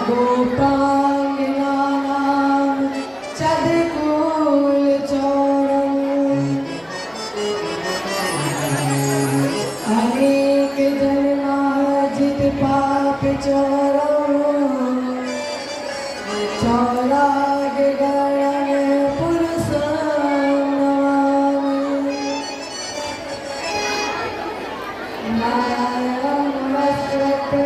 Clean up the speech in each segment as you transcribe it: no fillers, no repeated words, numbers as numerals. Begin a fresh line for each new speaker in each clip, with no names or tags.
गोपाङ्गिनानां चदकुलचौरम् अनेकजन्मार्जित पापचौरम् चौरागगणं पुरुषं नमामि। नारायणं नमस्कृत्य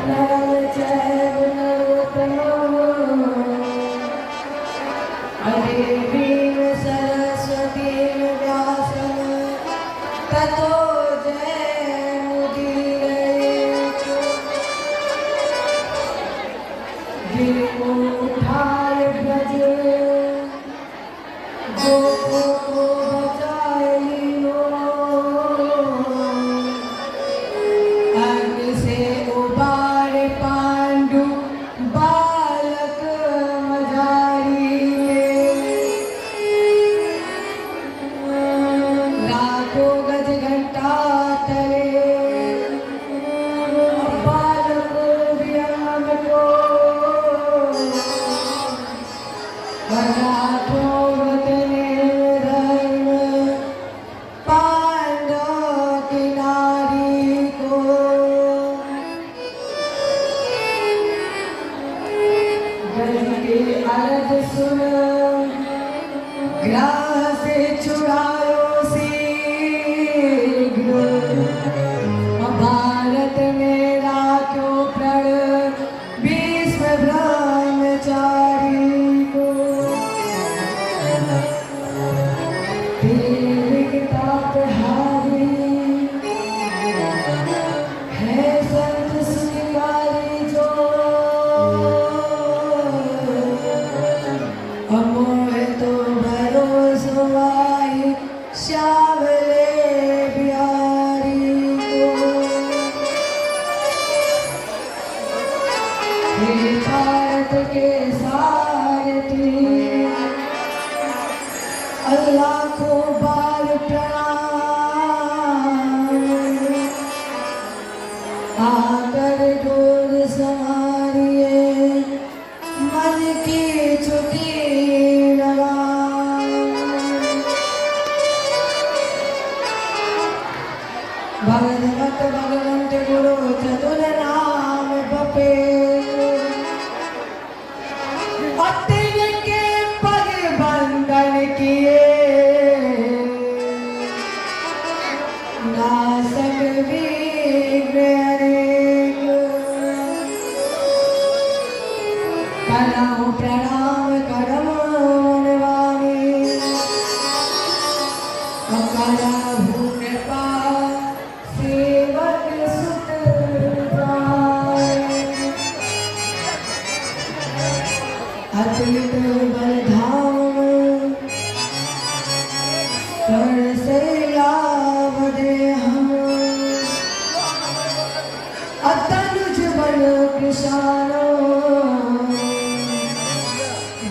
नरं चैव नरोत्तमं देवीं सरस्वतीं व्यासं ततो जयमुदीरयेत्। गिरिमुखाय व्रज गोपो बचाय लीनो अग्नि से उबारे पांडु बालक मझारी लाखों गज घंटा तले बालक व्याम को पांडव की नारी को गज के अर्ध सुन ग्राह से छुड़ायो शीघ्र भारत में राख्यो प्रण विश्व ब्रह्मचारी को। तापहारी है संत सुनिवारी जो अमोह तो भरोसो आई श्यामले बिहारी को। हे भारत के सारथी अल्लाह को बार प्रणाम आकर डोर संभालिए मन की छुटी लगाम। भगवत भगवंत गुरु चतुर नाम बपे के पग बंधन किए नासक विघ्न अनेक। करहु प्रणाम करम मन वाणी करहु कृपा सेवक सुत पाए। अतुलित बलधाम कर्ण शैलावधे हम अतनुज बल कृशानो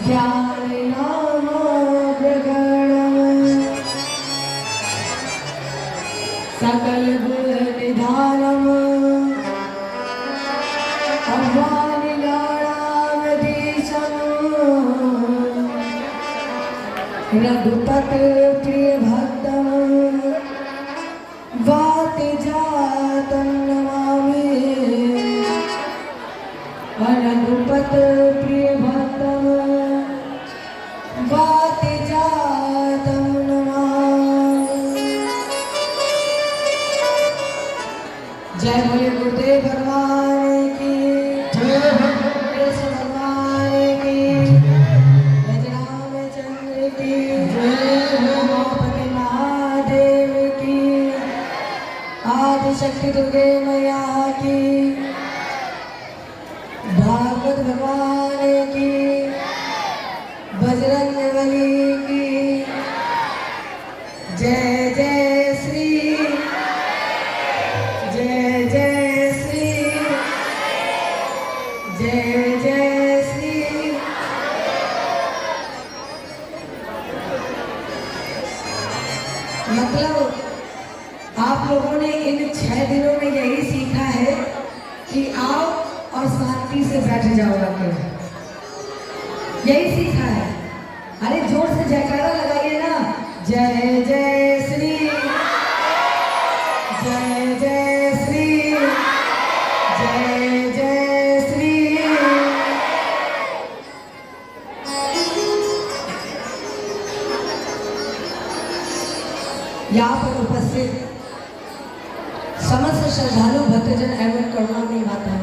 ज्ञान नाम प्रगणम सकल गुण निधानम रघुपत प्रिय भक्तम वाति जातं नमामि। रघुपत प्रिय भक्तम वाति जातं नमामि। जय बोले गुरुदेव भगवान की जय, कृष्ण भगवान की शक्ति दुर्गे मैया की भागवत भगवान की बजरंगबली की जय जय श्री जय जय श्री जय जय श्री। मतलब आप लोगों ने इन 6 दिनों में यही यही सीखा है। अरे जोर से जयकारा लगाइए ना, जय जय श्री, जय जय श्री, जय जय श्री। यहाँ पर उपस्थित समस्त श्रद्धालु भक्तजन एवं करुणामयी माता,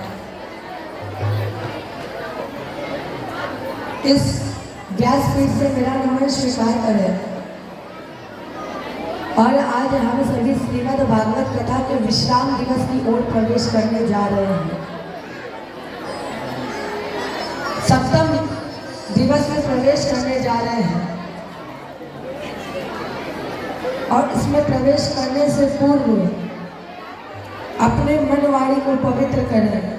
इस व्यासपीठ से मेरा नमन स्वीकार करें। और आज हम सभी श्रीमद् भागवत कथा के विश्राम दिवस की ओर प्रवेश करने जा रहे हैं। सप्तम दिवस में प्रवेश करने जा रहे हैं और इसमें प्रवेश करने से पूर्व अपने मन वाणी को पवित्र करें।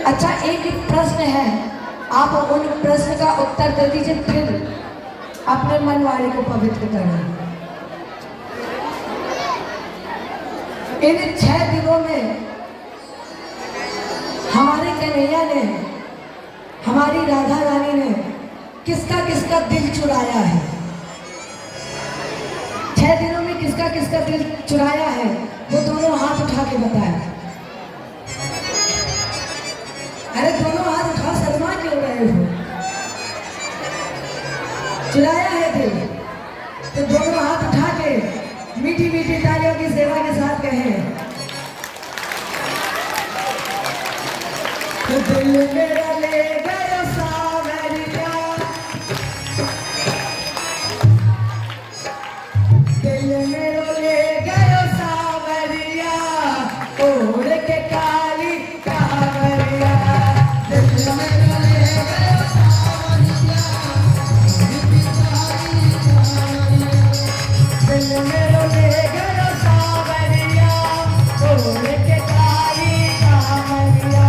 अच्छा, एक प्रश्न है, आप उन प्रश्न का उत्तर दे दीजिए, फिर अपने मन वाणी को पवित्र करें। इन 6 दिनों में हमारे कन्हैया ने, हमारी राधा रानी ने किसका किसका दिल चुराया है? 6 दिनों में किसका किसका दिल चुराया है, वो दोनों हाथ उठा के बताए। अरे दोनों हाथ उठा, शर्मा क्यों रहे हो? चुराया है दिल तो दोनों हाथ उठा के मीठी मीठी तालियों की सेवा के साथ कहें, तो दिल मेरा ले गया सावरिया, दिल मेरा ले गया सावरिया, ओढ़ के काली कावरिया, दिल मेरा ले गया सावरिया, दिल मेरा ले गया सावरिया, ओढ़ के काली कावरिया।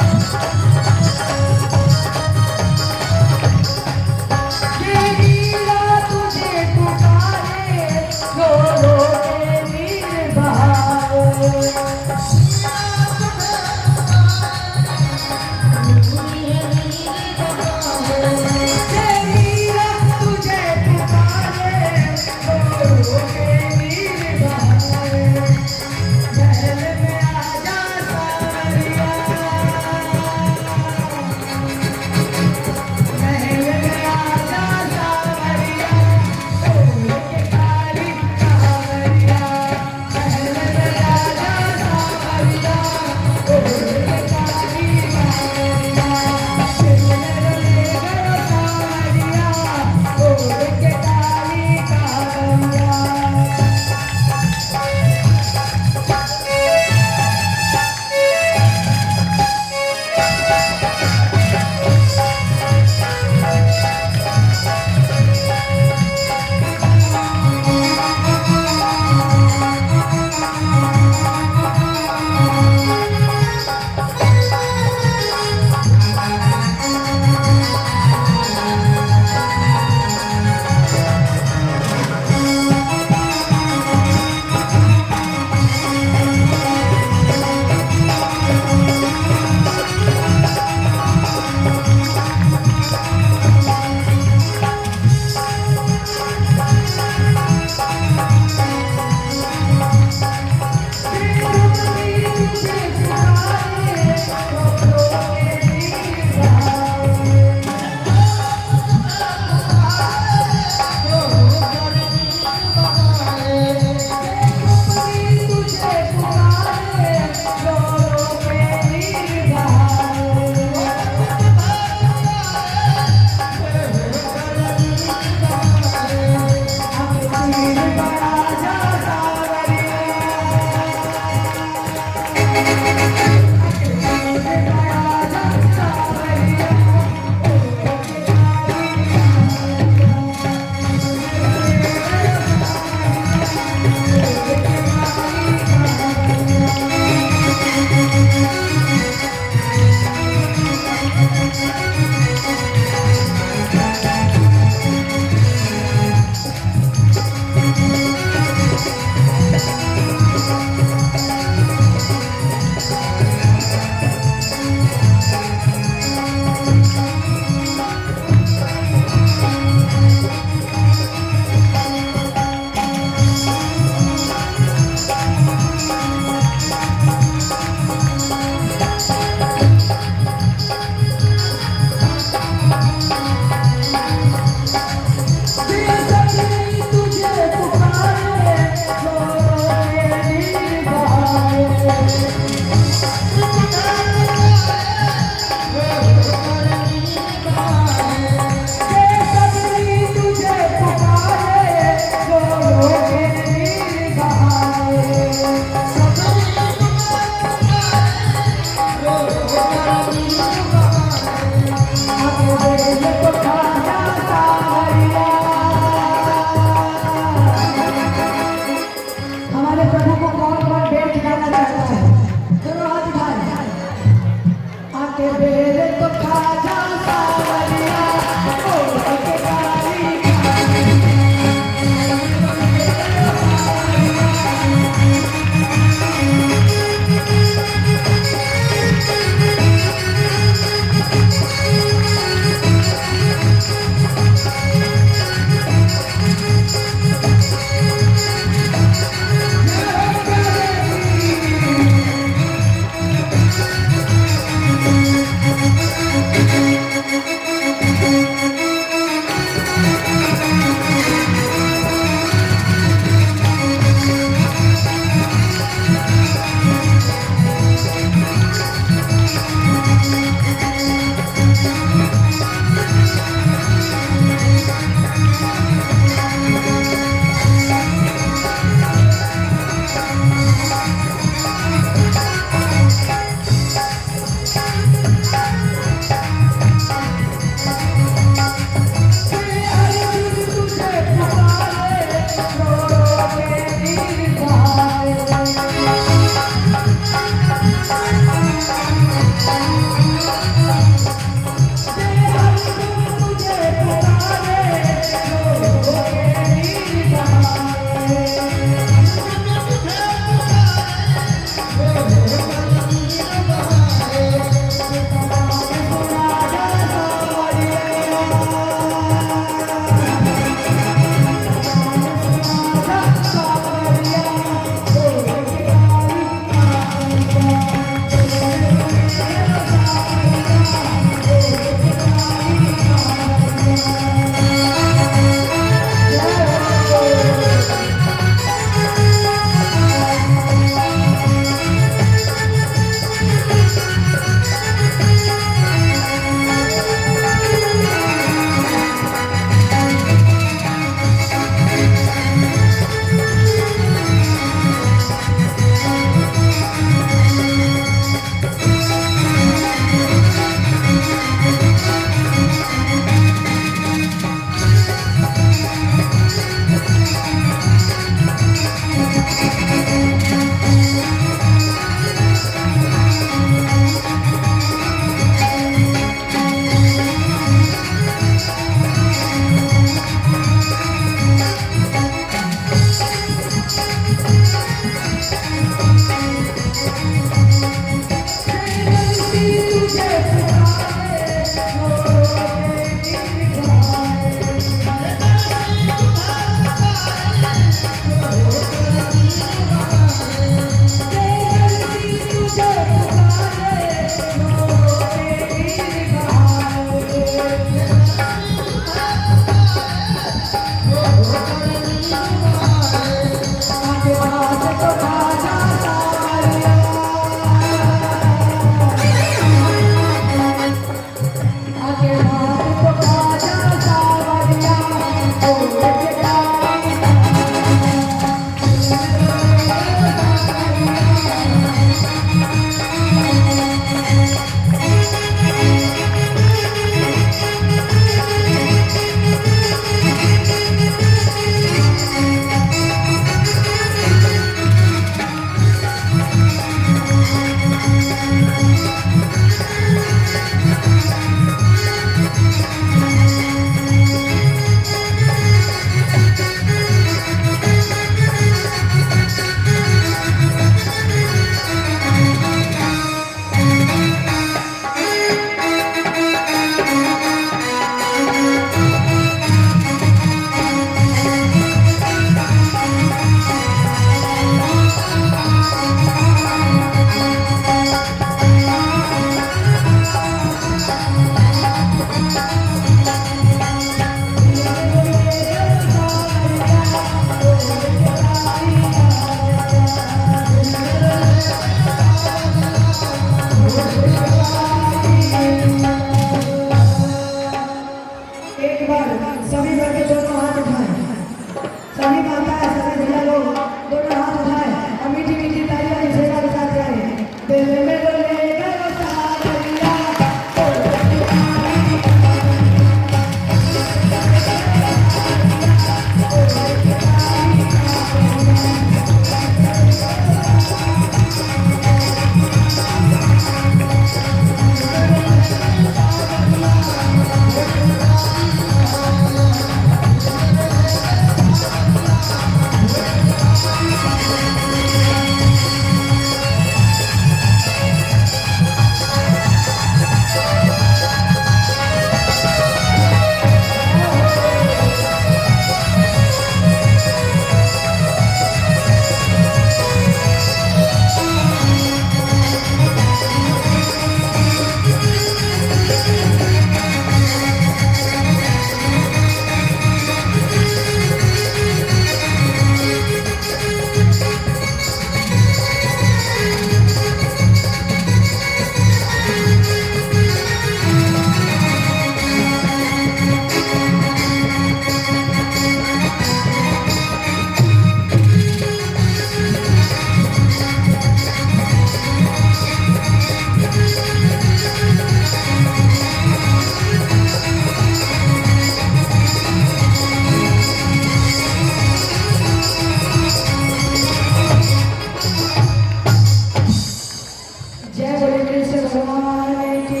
बोले कृष्ण भगवान की।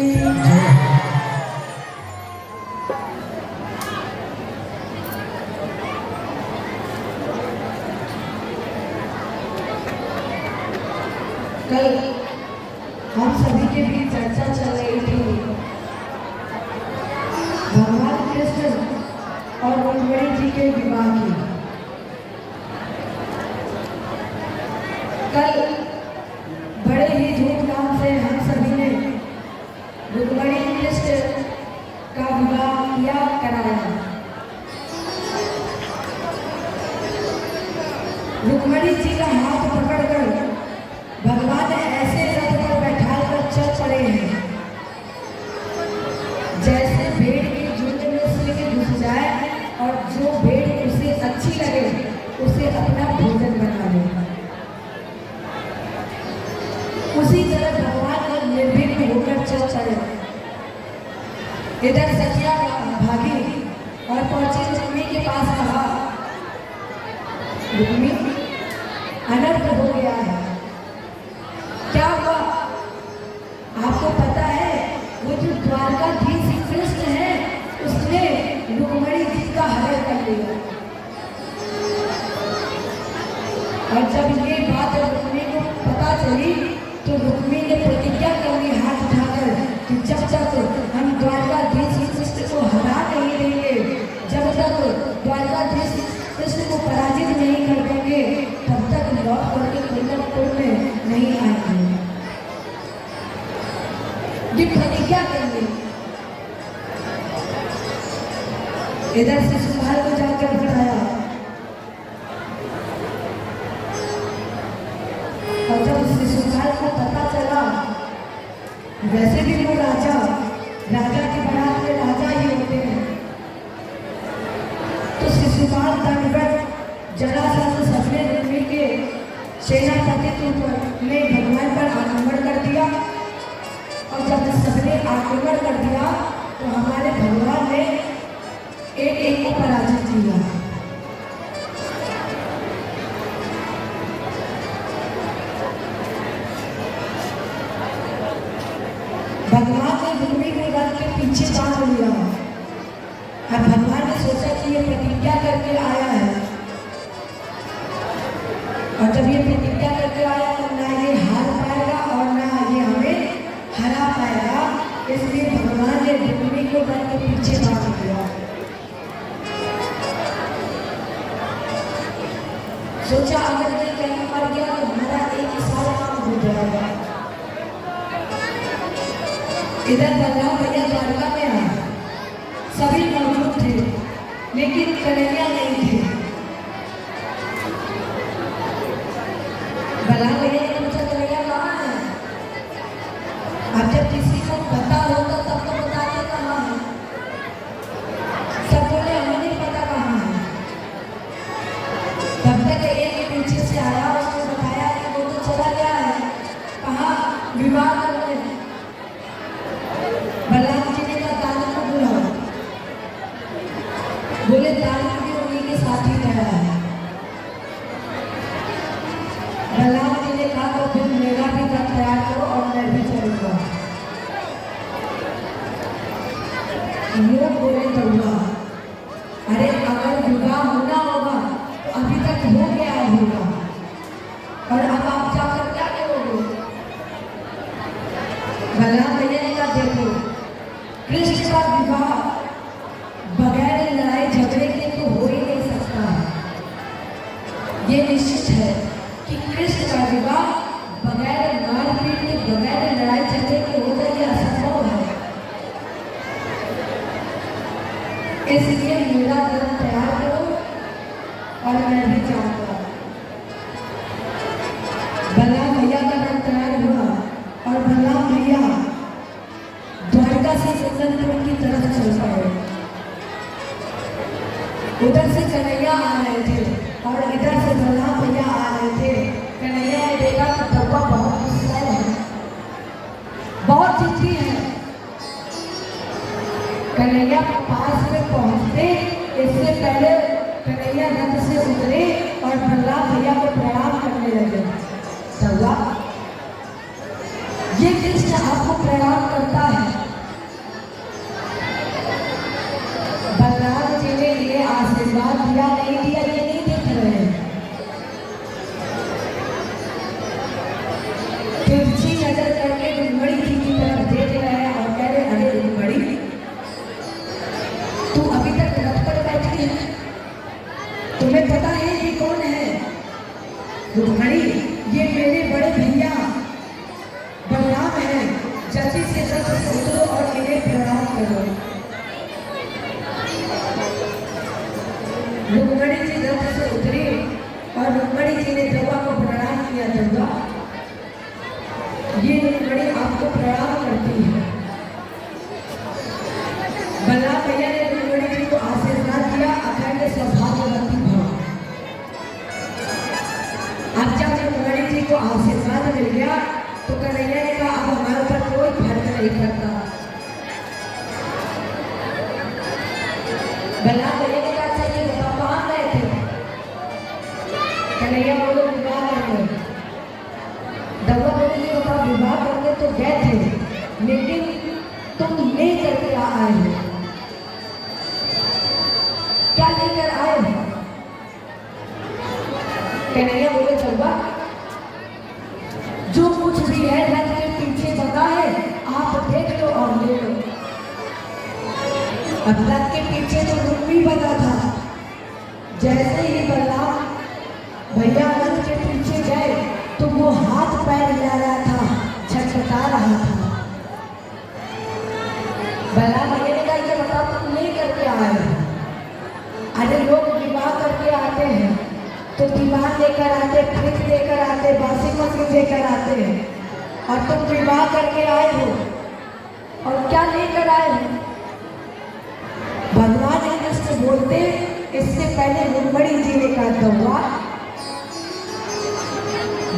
कल हम सभी के बीच चर्चा चल रही थी भगवान कृष्ण और रुक्मिणी जी के विवाह की। कल बड़े ही धूमधाम से हम सभी ने रुक्मिणी कृष्ण का विवाह किया कराया। रुक्मिणी जी का हाथ पकड़कर भगवान ऐसे रथ पर बैठा कर चल पड़े हैं जैसे भेड़ की झुंड में सिंह घुस जाए और जो भेड़ उसे अच्छी लगे उसे अपना भोजन बना ले। उसी तरह भगवान और निर्भीक होकर चल पड़े। इधर सखिया भागी और पहुंची रुक्मी के पास। कहा, रुक्मी, अनर्थ हो गया है। क्या हुआ? आपको पता है वो जो द्वारकाधीश कृष्ण है उसने रुक्मिणी जी का हरण कर लिया। और जब ये बात रुक्मी को पता चली तो रुक्मी ने प्रतिज्ञा कर ली हाथ उठाकर कि जब तक हम द्वारकाधीश कृष्ण को हरा नहीं देंगे, जब तक द्वारकाधीश कृष्ण को पराजित नहीं कर देंगे, तब तक लौट करके कुंडलपुर में नहीं आएंगे। ये प्रतिज्ञा कर ली। इधर से शिशुपाल को जाकर बताया और जब शिशुपाल को पता चला, वैसे भी वो राजा की बारात में राजा ही होते हैं, तो शिशुपाल दंडवत जरासंध सपने रुक्मी के सेनापति ने भगवान पर आक्रमण कर दिया। और जब सबने आक्रमण कर दिया तो हमारे भगवान ने एक को पराजित किया। भगवान ने रुक्मी को रथ के पीछे बांध लिया और भगवान ने सोचा कि ये प्रतिज्ञा करके आया है, और जब ये प्रतिज्ञा करके आया तो ना ये हार पाएगा और ना ये हमें हरा पाएगा, इसलिए भगवान ने रुक्मी को रथ के पीछे बांध दिया। सोचा अगर ये कहीं मर गया तो हमारा एक ही सारा काम हो जाएगा। इधर बलराम भैया द्वारका में आए, सभी मौजूद थे लेकिन कन्हैया नहीं थे। बलराम भैया ने पूछा, कन्हैया कहाँ है? अब जब किसी को पता होता तब तो बताते कहाँ है। सब बोले हमें नहीं पता कहाँ है। तब तक एक पीछे से आया, उसने बताया कि वो तो चला गया है, कहाँ? विवाह करने। बलराम जी ने कहा, ताली को बुलाओ। बोले ताली भी उन्हीं के साथ ही गया है। बलराम जी ने कहा, तो फिर मेरा भी घर तैयार करो और मैं भी चलूंगा। लोग बोले तो हुआ, अरे अगर विवाह होना होगा तो अभी तक हो गया होगा, और अब आप जाकर क्या करोगे? बलराम भैया ने कहा, देखो कृष्ण का विवाह बगैर लड़ाई झगड़े के तो हो ही नहीं सकता। ये निश्चित है कि कृष्ण का विवाह बगैर मारपीट के, बगैर लड़ाई झगड़े के हो जाए, ये असंभव है। इसलिए मेरा धर्म तैयार करो और मैं भी जाऊंगा। बलराम भैया का धर्म तैयार हुआ और बलराम भैया द्वारका से कुंडलपुर की तरफ चल पड़े। उधर से कन्हैया आ रहे थे और इधर से बलराम भैया आ रहे थे। कन्हैया ने देखा कि डब्बा बहुत गुस्सा है, बहुत जिद्दी है। कन्हैया पास में पहुंचते इससे पहले कन्हैया रथ से उतरे और बलराम भैया को प्रणाम करने लगे। ये कृष्ण आपको प्रणाम करता है। बलराम जी ने ये आशीर्वाद दिया नहीं दिया ये नहीं देख रहे हैं। तिरछी नजर करके रुक्मणी जी की तरफ देख रहे हैं और कह रहे अरे रुक्मणी तू अभी तक रथ पर बैठी है, तुम्हें पता है ये कौन है? रुक्मणी ये मेरे बड़े भैया बलराम है, जल्दी से रथ से उतरो और इन्हें प्रणाम करो। रुक्मणी जी रथ से उतरी और रुक्मणी जी ने द्रौपदी को प्रणाम किया। द्रौपदी ये रुक्मणी आपको प्रणाम करती है। बलराम भैया ने रुक्मणी जी को आशीर्वाद दिया अखंड सौभाग्यवती भव। अब जब रुक्मणी जी को आशीर्वाद मिल गया तो कन्हैया ने कहा अब हमारे ऊपर कोई फर्क नहीं पड़ता। बलराम भैया ने कहा चाहिए बताओ कहाँ गए थे? कन्हैया बोलो विवाह करने। दवा बोली कि बताओ विवाह करने तो गए थे लेकिन तुम ले करके आए हो, क्या लेकर आए हो? कन्हैया बोले दवा जो कुछ भी है रथ के पीछे बंधा है आप देख लो और ले लो। अब रथ के पीछे तो रुक्मी बंधा था, जैसे ही बलराम भैया रथ के पीछे गए तो वो हाथ पैर हिला रहा था, छटपटा रहा था। बलराम भैया ने कहा ये बताओ तुम ले करके आए हो? अरे लोग विवाह करके आते हैं तो दीवान लेकर आते, फ्रिज लेकर आते, वाशिंग मशीन लेकर आते हैं और तुम विवाह करके आए हो और क्या लेकर आए हो? भगवान कृष्ण बोलते इससे पहले रुक्मणी जी ने कहा दौड़ा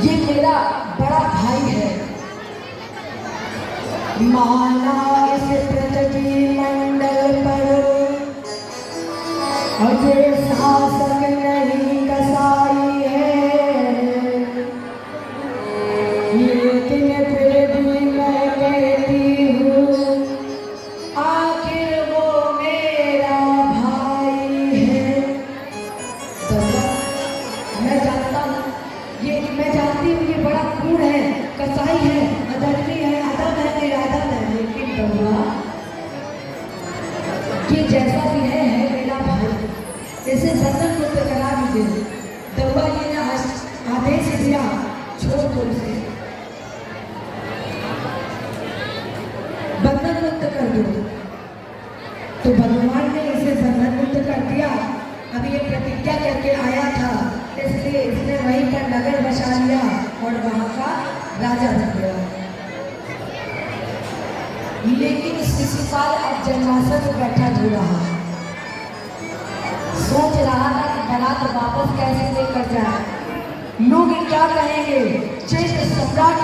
ये मेरा बड़ा भाई है, माना इस पृथ्वी मंडल पर और ये शासक नहीं कसाई है, लेकिन फिर भी मैं कहती हूँ आखिर वो मेरा भाई है। तो मैं जानता हूँ मैं जानती हूँ ये बड़ा क्रूर है, कसाई है, अधर्मी है, अधम है, निराधम है, लेकिन दौड़ा ये जैसा भी है मेरा भाई, इसे बंधन मुक्त करा दीजिए। दौड़ा जी ने आदेश दिया छोड़ दो उसे, बंधन मुक्त कर दो। तो भगवान ने इसे बंधन मुक्त कर दिया। अब ये प्रतिज्ञा करके आया था इसलिए इसने वहीं पर नगर बसा लिया और वहां का राजा बन गया। लेकिन शिशुपाल अब जन्मासन में बैठा धो रहा, सोच रहा था कि बारात वापस कैसे लेकर जाए, लोग क्या कहेंगे। चैत्र सम्राट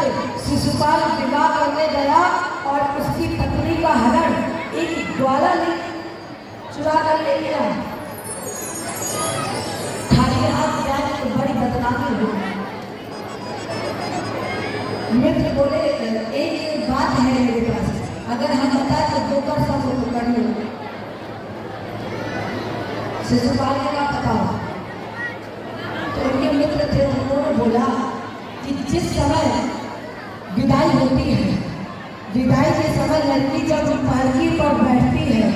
शिशुपाल विवाह करने गया और उसकी पत्नी का हरण एक ग्वाला ने चुरा कर ले लिया। खाली हाथ जाने तो बड़ी बदनामी हो। मित्र बोले एक बात है मेरे पास, अगर हम बताए तो दो कर सब कर लो। शिशुपाल ने कहा बताओ। तो उनके मित्र थे, उन्होंने बोला कि जिस समय विदाई होती है, विदाई के समय लड़की जब पालकी पर बैठती है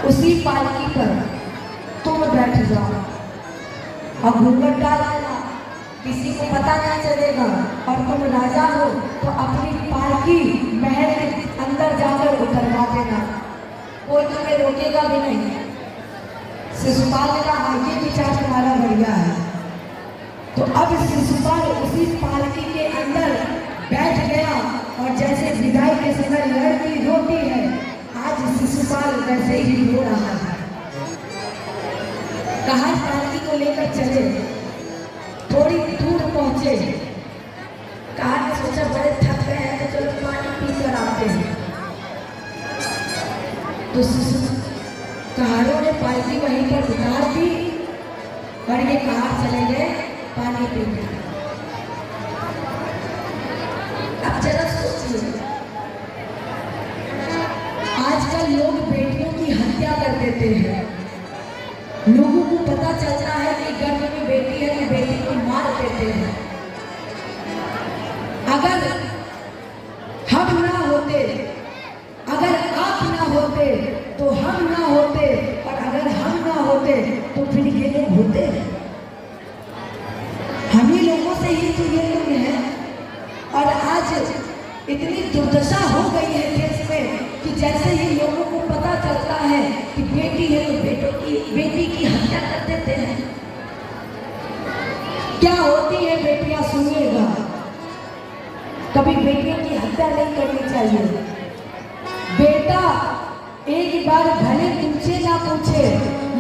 उसी पालकी पर तुम बैठ जाओ और घूंघट डाल देना, किसी को पता नहीं चलेगा और तुम राजा हो तो अपनी पालकी महल के अंदर जाकर उतरवा देना, कोई तुम्हें रोकेगा भी नहीं। शिशुपाल ने कहा ये विचार तुम्हारा बढ़िया है। तो अब शिशुपाल उसी पालकी के अंदर बैठ गया और जैसे विदाई के समय लड़की रोती है आज शिशुपाल वैसे ही रो रहा है। कहा पालकी को लेकर चले, थोड़ी दूर पहुंचे, कहा सोचा बड़े थक गए हैं तो चलो पानी पी कर आते हैं। तो कहारों ने पालकी वहीं पर उतार दी और ये कहार चले गए पानी पीने। पता चलता है कि गर्भ में बेटी है तो बेटी को मार देते हैं। अगर हम ना होते, अगर आप ना होते तो हम ना होते, और अगर हम ना होते तो फिर ये लोग होते। हम ही लोगों से ही तो ये लोग हैं। और आज इतनी दुर्दशा हो गई है देश में कि जैसे ही लोगों को पता चलता है कि बेटी है तो बेटी की हत्या कर देते हैं। क्या होती है बेटियां, सुनिएगा, कभी बेटियों की हत्या नहीं करनी चाहिए। बेटा एक बार भले तुमसे ना पूछे,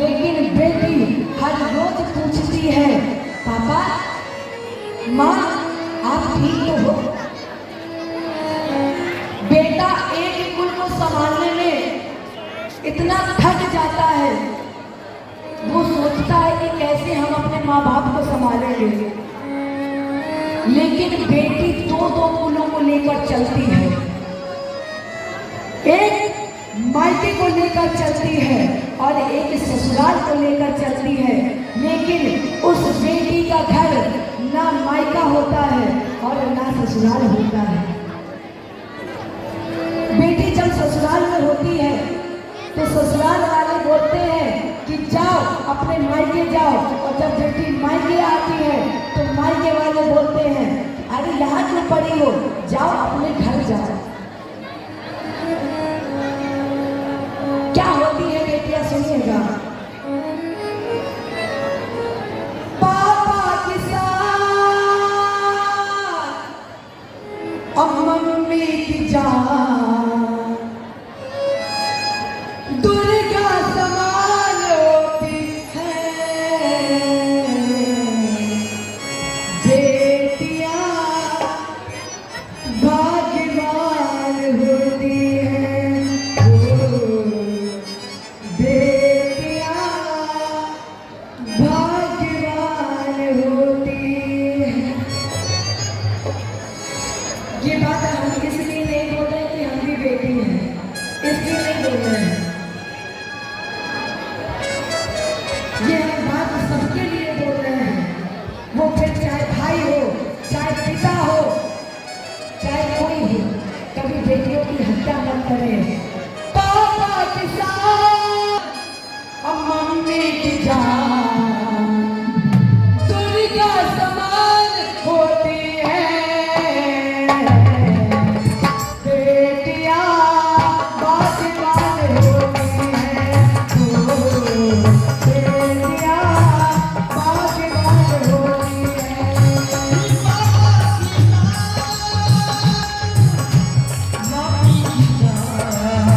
लेकिन बेटी हर रोज पूछती है, पापा माँ आप ठीक तो हो। बेटा एक कुल को संभालने में इतना थक जाता है, वो सोचता है कि कैसे हम अपने माँ बाप को संभालेंगे, लेकिन बेटी दो दो कुलों को लेकर चलती है। एक मायके को लेकर चलती है और एक ससुराल को लेकर चलती है, लेकिन उस बेटी का घर ना मायका होता है और ना ससुराल होता है। बेटी जब ससुराल में होती है तो ससुराल वाले बोलते हैं कि जाओ अपने मायके जाओ, और जब बेटी मायके आती है तो मायके वाले बोलते हैं अरे यहाँ क्यों पड़ी हो, जाओ अपने घर जाओ। क्या होती है बेटियां, सुनिएगा, पापा के साथ और मम्मी की जान दुर्गा समान होती है। बेटियां भाग्यवान होती है, बेटियां भाग्यवान होती है। ये बात हम इसलिए नहीं बोल रहे कि हम भी बेटी हैं, इसलिए नहीं बोल रहे हैं। ये हम बात सबके लिए बोल रहे हैं, वो फिर चाहे भाई हो, चाहे पिता हो, चाहे कोई हो, कभी बेटियों की हत्या मत करें। पापा के साथ और मम्मी की जान दुर्गा समान होती है। बेटियां भाग्यवान होती हैं, बेटियां भाग्यवान होती हैं। मम्मी की जान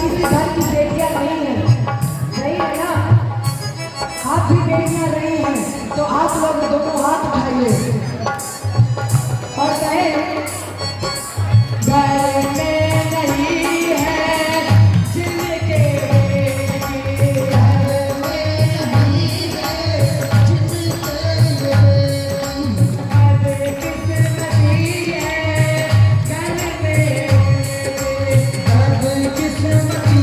किसी घर की बेटियां नहीं है, नहीं है ना? आप भी बेटियां नहीं हैं तो आप लोग दोनों हाथ उठाइए और कहें घर में नहीं है जिनके बेटी, घर में नहीं है जिनके बेटी, अरे किस्मती है घर में, घर किस्मती